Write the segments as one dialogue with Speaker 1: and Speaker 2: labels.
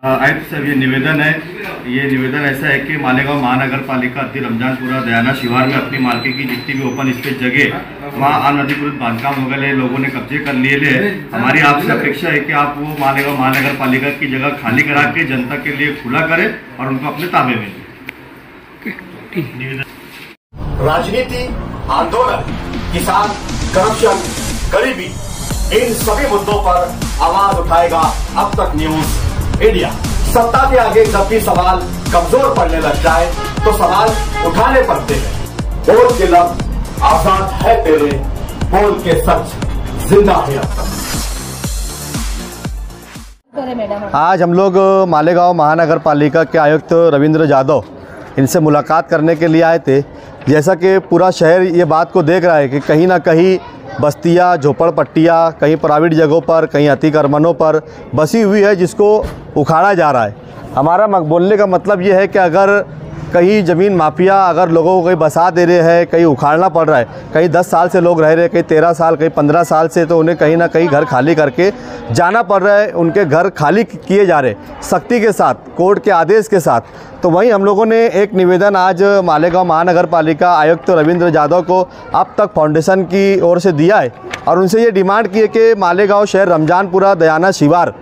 Speaker 1: आयुक्त साहब, ये निवेदन ऐसा है कि मालेगांव महानगर पालिका अति रमजानपुरा दयाना शिवार में अपनी मार्केट की जितनी भी ओपन स्पेस जगह वहाँ अनधिकृत बांधकाम हो गए, लोगों ने कब्जे कर लिए। हमारी आपसे अपेक्षा है कि आप वो मालेगांव महानगर पालिका की जगह खाली करा के जनता के लिए खुला करें और उनको अपने ताबे में लें।
Speaker 2: राजनीति, आंदोलन, किसान, करप्शन, गरीबी, इन सभी मुद्दों पर आवाज उठाएगा अब तक न्यूज इंडिया। सत्ता के आगे जब भी सवाल कमजोर पड़ने लग जाए तो सवाल उठाने पड़ते हैं। बोल के लफ्ज आजाद है तेरे, बोल के सच जिंदा है अब तक।
Speaker 3: आज हम लोग मालेगांव महानगर पालिका के आयुक्त रविंद्र जादव इनसे मुलाकात करने के लिए आए थे। जैसा कि पूरा शहर ये बात को देख रहा है कि कहीं ना कहीं बस्तियाँ, झोपड़पट्टियाँ कहीं प्राइवेट जगहों पर, कहीं अतिक्रमणों पर बसी हुई है, जिसको उखाड़ा जा रहा है। हमारा बोलने का मतलब ये है कि अगर कहीं ज़मीन माफिया अगर लोगों को कहीं बसा दे रहे हैं, कहीं उखाड़ना पड़ रहा है, कहीं 10 साल से लोग रह रहे हैं, कहीं 13 साल, कहीं 15 साल से, तो उन्हें कहीं ना कहीं घर खाली करके जाना पड़ रहा है। उनके घर खाली किए जा रहे सख्ती के साथ, कोर्ट के आदेश के साथ। तो वहीं हम लोगों ने एक निवेदन आज मालेगांव महानगर पालिका आयुक्त रविंद्र जादव को अब तक फाउंडेशन की ओर से दिया है और उनसे ये डिमांड की है कि मालेगांव शहर रमजानपुरा दयाना शिवार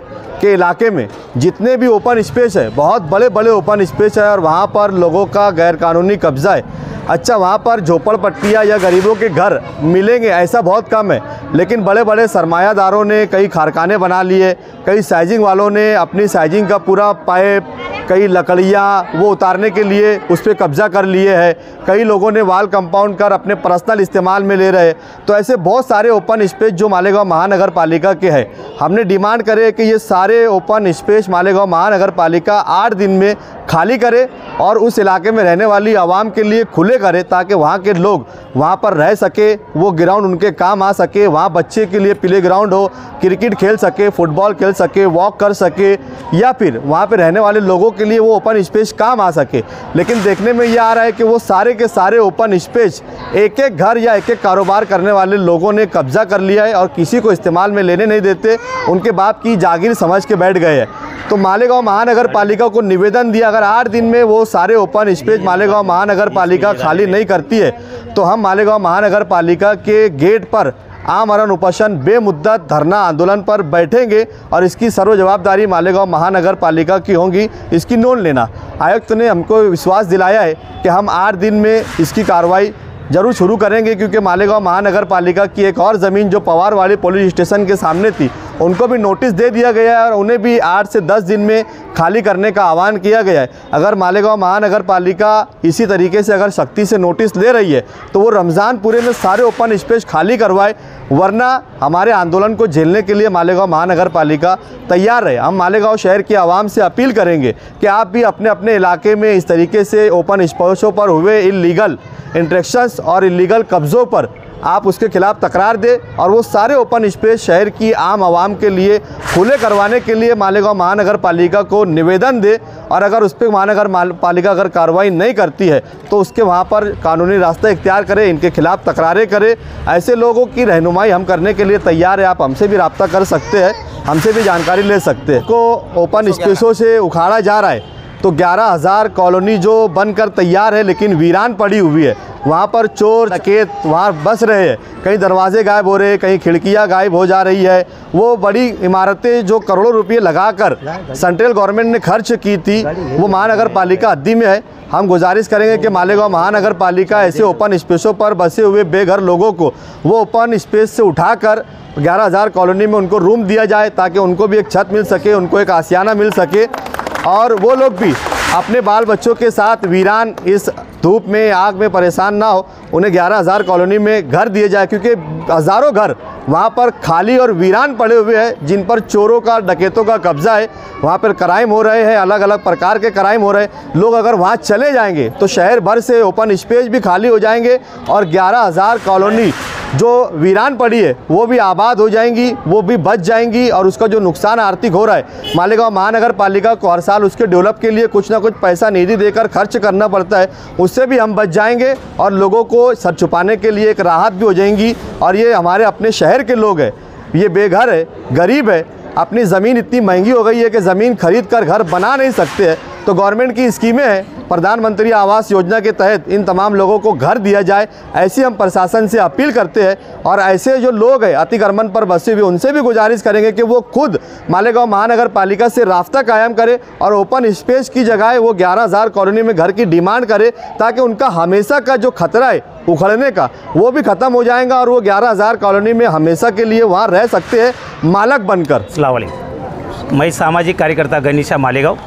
Speaker 3: के इलाके में जितने भी ओपन स्पेस है, बहुत बड़े बड़े ओपन स्पेस है और वहाँ पर लोगों का गैरकानूनी कब्जा है। अच्छा, वहाँ पर झोपड़पट्टियाँ या गरीबों के घर मिलेंगे ऐसा बहुत कम है, लेकिन बड़े बड़े सरमायादारों ने कई कारखाने बना लिए, कई साइजिंग वालों ने अपनी साइजिंग का पूरा पाइप, कई लकड़ियाँ वो उतारने के लिए उस पर कब्जा कर लिए है। कई लोगों ने वाल कंपाउंड कर अपने पर्सनल इस्तेमाल में ले रहे। तो ऐसे बहुत सारे ओपन स्पेस जो मालेगांव महानगर पालिका के हैं, हमने डिमांड करे कि ये सारे ओपन स्पेस मालेगांव महानगर पालिका 8 दिन में खाली करे और उस इलाके में रहने वाली आवाम के लिए खुले करे, ताकि वहाँ के लोग वहाँ पर रह सके, वो ग्राउंड उनके काम आ सके। वहाँ बच्चे के लिए प्ले ग्राउंड हो, क्रिकेट खेल सके, फुटबॉल खेल सके, वॉक कर सके, या फिर वहाँ पर रहने वाले लोगों के लिए वो ओपन स्पेस काम आ सके। लेकिन देखने में ये आ रहा है कि वो सारे के सारे ओपन स्पेस एक एक घर या एक एक कारोबार करने वाले लोगों ने कब्जा कर लिया है और किसी को इस्तेमाल में लेने नहीं देते, उनके बाप की जागीर समझ के बैठ गए हैं। तो मालेगांव महानगर पालिका को निवेदन दिया, अगर 8 दिन में वो सारे ओपन स्पेस मालेगांव महानगर पालिका खाली नहीं करती है तो हम मालेगांव महानगर पालिका के गेट पर आमरण उपोषण बेमुद्दत धरना आंदोलन पर बैठेंगे और इसकी सर्व जवाबदारी मालेगांव महानगर पालिका की होगी, इसकी नोट लेना। आयुक्त ने हमको विश्वास दिलाया है कि हम 8 दिन में इसकी कार्रवाई ज़रूर शुरू करेंगे, क्योंकि मालेगांव महानगर पालिका की एक और ज़मीन जो पवार वाली पुलिस स्टेशन के सामने थी, उनको भी नोटिस दे दिया गया है और उन्हें भी 8 से 10 दिन में खाली करने का आह्वान किया गया है। अगर मालेगांव महानगर पालिका इसी तरीके से अगर सख्ती से नोटिस ले रही है तो वो रमज़ानपुरे में सारे ओपन स्पेस खाली करवाए, वरना हमारे आंदोलन को झेलने के लिए मालेगांव महानगर पालिका तैयार रहे। हम मालेगांव शहर की आवाम से अपील करेंगे कि आप भी अपने अपने इलाके में इस तरीके से ओपन स्पेसों पर हुए इलीगल इंट्रैक्शंस और इलीगल कब्ज़ों पर आप उसके खिलाफ तकरार दें और वो सारे ओपन स्पेस शहर की आम आवाम के लिए खुले करवाने के लिए मालेगांव महानगर पालिका को निवेदन दे। और अगर उस पर महानगर पालिका अगर कार्रवाई नहीं करती है तो उसके वहाँ पर कानूनी रास्ता इख्तियार करे, इनके खिलाफ तकरारें करे। ऐसे लोगों की रहनुमाई हम करने के लिए तैयार है। आप हमसे भी रब्ता कर सकते हैं, हमसे भी जानकारी ले सकते हैं। को ओपन स्पेसों से उखाड़ा जा रहा है तो 11,000 कॉलोनी जो बनकर तैयार है लेकिन वीरान पड़ी हुई है, वहाँ पर चोर डकैत वहाँ बस रहे हैं, कहीं दरवाजे गायब हो रहे हैं, कहीं खिड़कियाँ गायब हो जा रही है। वो बड़ी इमारतें जो करोड़ों रुपये लगाकर सेंट्रल गवर्नमेंट ने खर्च की थी वो महानगर पालिका हद्दी में है। हम गुजारिश करेंगे कि मालेगांव महानगर पालिका ऐसे ओपन स्पेसों पर बसे हुए बेघर लोगों को वो ओपन स्पेस से उठाकर 11,000 कॉलोनी में उनको रूम दिया जाए, ताकि उनको भी एक छत मिल सके, उनको एक आशियाना मिल सके और वो लोग भी अपने बाल बच्चों के साथ वीरान इस धूप में आग में परेशान ना हो। उन्हें 11,000 कॉलोनी में घर दिए जाए, क्योंकि हज़ारों घर वहाँ पर खाली और वीरान पड़े हुए हैं जिन पर चोरों का, डकैतों का कब्जा है। वहाँ पर क्राइम हो रहे हैं, अलग अलग प्रकार के क्राइम हो रहे हैं। लोग अगर वहाँ चले जाएंगे तो शहर भर से ओपन स्पेस भी खाली हो जाएंगे और 11,000 कॉलोनी जो वीरान पड़ी है वो भी आबाद हो जाएंगी, वो भी बच जाएंगी। और उसका जो नुकसान आर्थिक हो रहा है, मालेगांव महानगर पालिका को हर साल उसके डेवलप के लिए कुछ ना कुछ पैसा निधि देकर खर्च करना पड़ता है, उससे भी हम बच जाएंगे और लोगों को सर छुपाने के लिए एक राहत भी हो जाएंगी। और ये हमारे अपने शहर के लोग हैं, ये बेघर है, गरीब है, अपनी ज़मीन इतनी महंगी हो गई है कि ज़मीन खरीद कर घर बना नहीं सकते हैं, तो गवर्नमेंट की स्कीमें हैं, प्रधानमंत्री आवास योजना के तहत इन तमाम लोगों को घर दिया जाए, ऐसी हम प्रशासन से अपील करते हैं। और ऐसे जो लोग हैं अतिक्रमण पर बसे हुए, उनसे भी गुजारिश करेंगे कि वो खुद मालेगांव महानगर पालिका से राब्ता कायम करे और ओपन स्पेस की जगह वो 11,000 कॉलोनी में घर की डिमांड करे, ताकि उनका हमेशा का जो खतरा है उखड़ने का वो भी ख़त्म हो जाएगा और वो 11,000 कॉलोनी में हमेशा के लिए वहाँ रह सकते हैं मालक बनकर।
Speaker 4: अस्सलाम वालेकुम, मैं सामाजिक कार्यकर्ता गनीशा मालेगांव।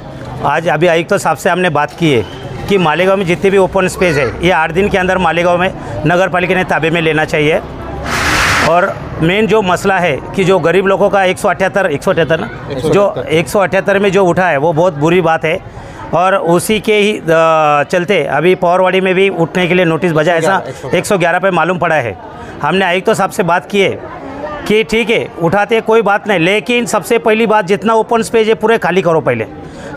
Speaker 4: आज अभी आयुक्त साहब से हमने बात की है कि मालेगांव में जितने भी ओपन स्पेस है ये 8 दिन के अंदर मालेगांव में नगर पालिका ने ताबे में लेना चाहिए। और मेन जो मसला है कि जो गरीब लोगों का 178 ना, जो 178 में जो उठा है वो बहुत बुरी बात है। और उसी के ही चलते अभी पौरवाड़ी में भी उठने के लिए नोटिस बजा, ऐसा 111 पे मालूम पड़ा है। हमने आयुक्त साहब से बात की है कि ठीक है उठाते कोई बात नहीं, लेकिन सबसे पहली बात जितना ओपन स्पेस है पूरे खाली करो। पहले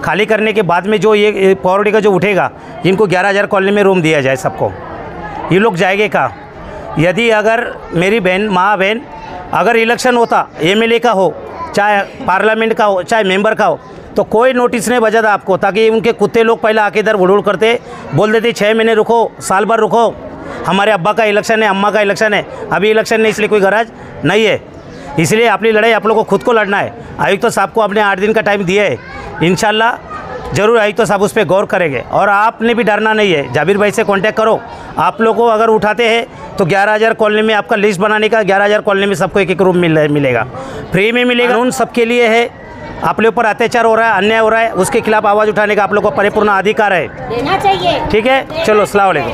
Speaker 4: खाली करने के बाद में जो ये पौरवाड़ी का जो उठेगा इनको 11,000 कॉलोनी में रूम दिया जाए सबको। ये लोग जाएंगे कहाँ? यदि अगर मेरी बहन माँ बहन अगर इलेक्शन होता एमएलए का हो, चाहे पार्लियामेंट का हो, चाहे मेंबर का हो, तो कोई नोटिस नहीं बजा था आपको, ताकि उनके कुत्ते लोग पहले आके इधर उड़ करते बोल देते 6 महीने रुको, साल भर रुको, हमारे अब्बा का इलेक्शन है, अम्मा का इलेक्शन है। अभी इलेक्शन नहीं, इसलिए कोई गरज नहीं है। इसलिए अपनी लड़ाई आप लोगों को खुद को लड़ना है। आयुक्त साहब को आपने 8 दिन का टाइम दिया है, इंशाल्लाह ज़रूर आयुक्त साहब उस पर गौर करेंगे। और आपने भी डरना नहीं है, जाबिर भाई से कांटेक्ट करो। आप लोगों को अगर उठाते हैं तो 11,000 कॉलोनी में आपका लिस्ट बनाने का, 11,000 कॉलोनी में सबको एक रूम मिलेगा, फ्री में मिलेगा। कानून सबके लिए है। आप लोग पर अत्याचार हो रहा है, अन्याय हो रहा है, उसके खिलाफ आवाज़ उठाने का आप लोग को परिपूर्ण अधिकार है।
Speaker 5: देना चाहिए।
Speaker 4: ठीक है, चलो अस्सलाम वालेकुम।